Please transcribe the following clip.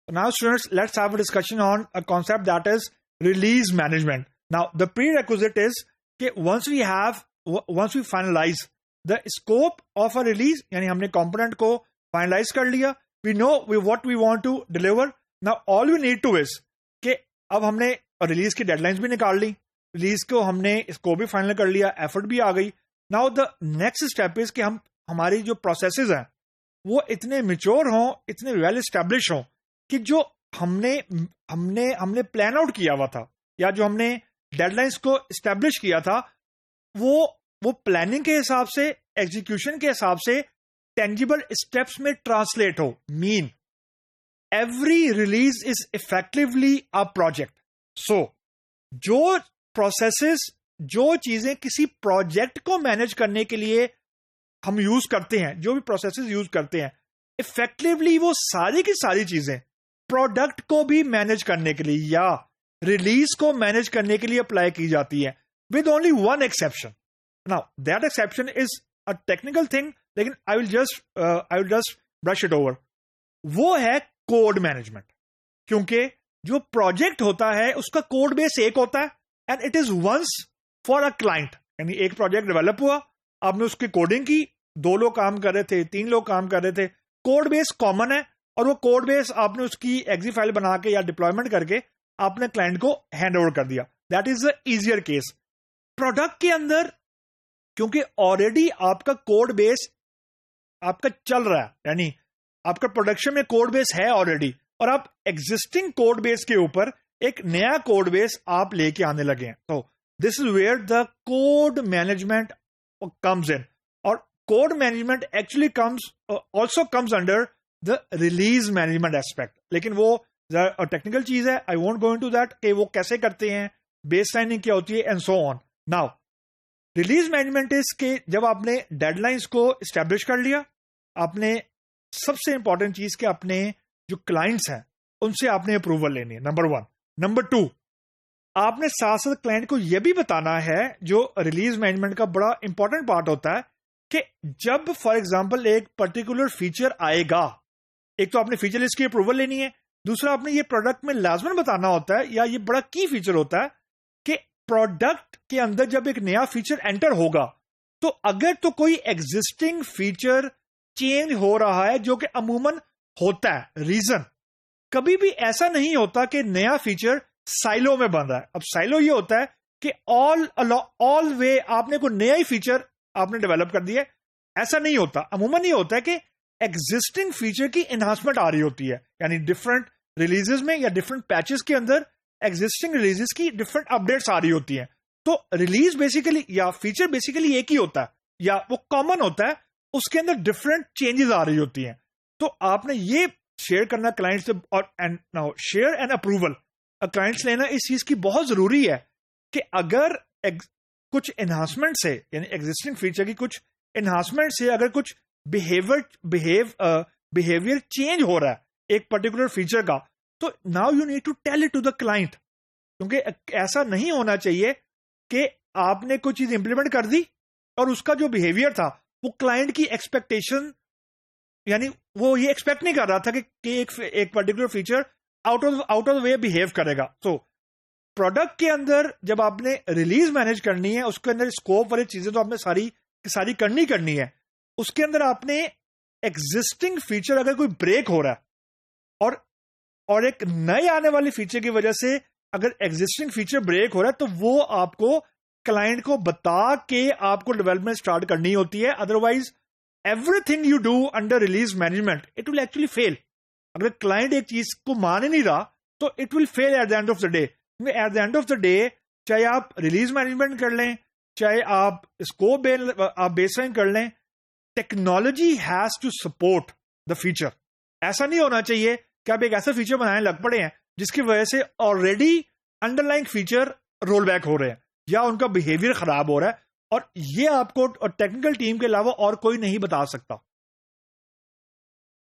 Now, students, let's have a discussion on a concept that is release management. Now, the prerequisite is that once we finalize the scope of a release, यानी हमने component को finalize कर लिया, we know what we want to deliver. Now, all we need to is कि अब हमने release की deadlines भी निकाल ली, release को हमने scope भी final कर लिया, effort भी आ गई. Now, the next step is कि हम हमारी जो processes हैं वो इतने mature हों, इतने well established हों कि जो हमने प्लान आउट किया हुआ था या जो हमने डेडलाइंस को एस्टैब्लिश किया था वो प्लानिंग के हिसाब से, एग्जीक्यूशन के हिसाब से टेंजिबल स्टेप्स में ट्रांसलेट हो. Mean every release is effectively a project. So जो प्रोसेसेस, जो चीजें किसी प्रोजेक्ट को मैनेज करने के लिए हम यूज करते हैं, जो भी प्रोसेसेस यूज करते हैं, इफेक्टिवली वो सारी की सारी चीजें प्रोडक्ट को भी मैनेज करने के लिए या रिलीज को मैनेज करने के लिए अप्लाई की जाती है, with only one exception. Now that exception is a technical thing, लेकिन I will just brush it over. वो है कोड मैनेजमेंट. क्योंकि जो प्रोजेक्ट होता है उसका कोड बेस एक होता है and it is once for a client. यानी एक प्रोजेक्ट डेवलप हुआ, आपने उसकी कोडिंग की, 2 लोग काम कर रहे थे, 3 लोग काम कर रहे थे, कोड बेस कॉमन है और वो कोड बेस आपने उसकी एग्जी फाइल बना के या डिप्लॉयमेंट करके आपने क्लाइंट को हैंड ओवर कर दिया. That is the easier case. Product के अंदर क्योंकि ऑलरेडी आपका कोड बेस आपका चल रहा है, यानी आपका प्रोडक्शन में कोड बेस है ऑलरेडी, और आप एग्जिस्टिंग कोड बेस के ऊपर एक नया कोड बेस आप लेके आने लगे हैं. तो this is where the code management comes in. और code management actually also comes under the release management aspect. लेकिन वो टेक्निकल चीज है, I won't go into that कि वो कैसे करते हैं, बेस लाइनिंग क्या होती है and so on. Now release management is के जब आपने डेडलाइंस को एस्टेब्लिश कर लिया, आपने सबसे इंपॉर्टेंट चीज कि अपने जो क्लाइंट्स हैं उनसे आपने अप्रूवल लेनी है, नंबर 1. नंबर 2, आपने साथ साथ क्लाइंट को यह भी बताना है, जो रिलीज मैनेजमेंट का बड़ा इंपॉर्टेंट पार्ट होता है, कि जब फॉर एग्जाम्पल एक पर्टिकुलर फीचर आएगा, एक तो आपने फीचर लिस्ट की अप्रूवल लेनी है, दूसरा आपने ये प्रोडक्ट में लाजमन बताना होता है, या ये बड़ा की फीचर होता है कि प्रोडक्ट के अंदर जब एक नया फीचर एंटर होगा तो अगर तो कोई एग्जिस्टिंग फीचर चेंज हो रहा है, जो कि अमूमन होता है, रीजन कभी भी ऐसा नहीं होता कि नया फीचर साइलो में बन रहा है. अब साइलो ये होता है कि ऑल वे आपने कोई नया ही फीचर आपने डेवलप कर दिया. ऐसा नहीं होता. अमूमन ये होता है कि एग्जिस्टिंग फीचर की एनहांसमेंट आ रही होती है, यानी डिफरेंट रिलीजेस में या डिफरेंट पैचेस के अंदर एग्जिस्टिंग रिलीजेस की डिफरेंट अपडेट्स आ रही होती हैं. तो रिलीज बेसिकली या फीचर बेसिकली एक ही होता है या वो कॉमन होता है, उसके अंदर डिफरेंट चेंजेस आ रही होती हैं. तो आपने ये शेयर करना क्लाइंट से, और now share and approval clients लेना इस चीज की बहुत जरूरी है कि अगर कुछ एनहांसमेंट से, यानी एग्जिस्टिंग फीचर की कुछ एनहांसमेंट से अगर कुछ बिहेवियर चेंज हो रहा है एक पर्टिकुलर फीचर का, तो now you need to tell it to the client. क्योंकि ऐसा नहीं होना चाहिए कि आपने कोई चीज इंप्लीमेंट कर दी और उसका जो बिहेवियर था वो क्लाइंट की एक्सपेक्टेशन, यानी वो ये एक्सपेक्ट नहीं कर रहा था कि एक particular feature out of the way behave करेगा. तो प्रोडक्ट के अंदर जब आपने रिलीज मैनेज करनी है, उसके अंदर स्कोप वाली चीजें तो आपने सारी करनी है. उसके अंदर आपने एग्जिस्टिंग फीचर अगर कोई ब्रेक हो रहा है और एक नए आने वाली फीचर की वजह से अगर एग्जिस्टिंग फीचर ब्रेक हो रहा है, तो वो आपको क्लाइंट को बता के आपको डेवलपमेंट स्टार्ट करनी होती है. Otherwise everything you do under release management it will actually fail. अगर क्लाइंट एक चीज को मान ही नहीं रहा तो it will fail at the end of the day. At the end of the day, चाहे आप रिलीज मैनेजमेंट कर लें, चाहे आप स्कोप आप बेसलाइन कर लें, technology has to support the feature. ऐसा नहीं होना चाहिए कि आप एक ऐसा फीचर बनाने लग पड़े हैं जिसकी वजह से already underlying feature roll back हो रहे हैं या उनका बिहेवियर खराब हो रहा है, और ये आपको टेक्निकल टीम के अलावा और कोई नहीं बता सकता.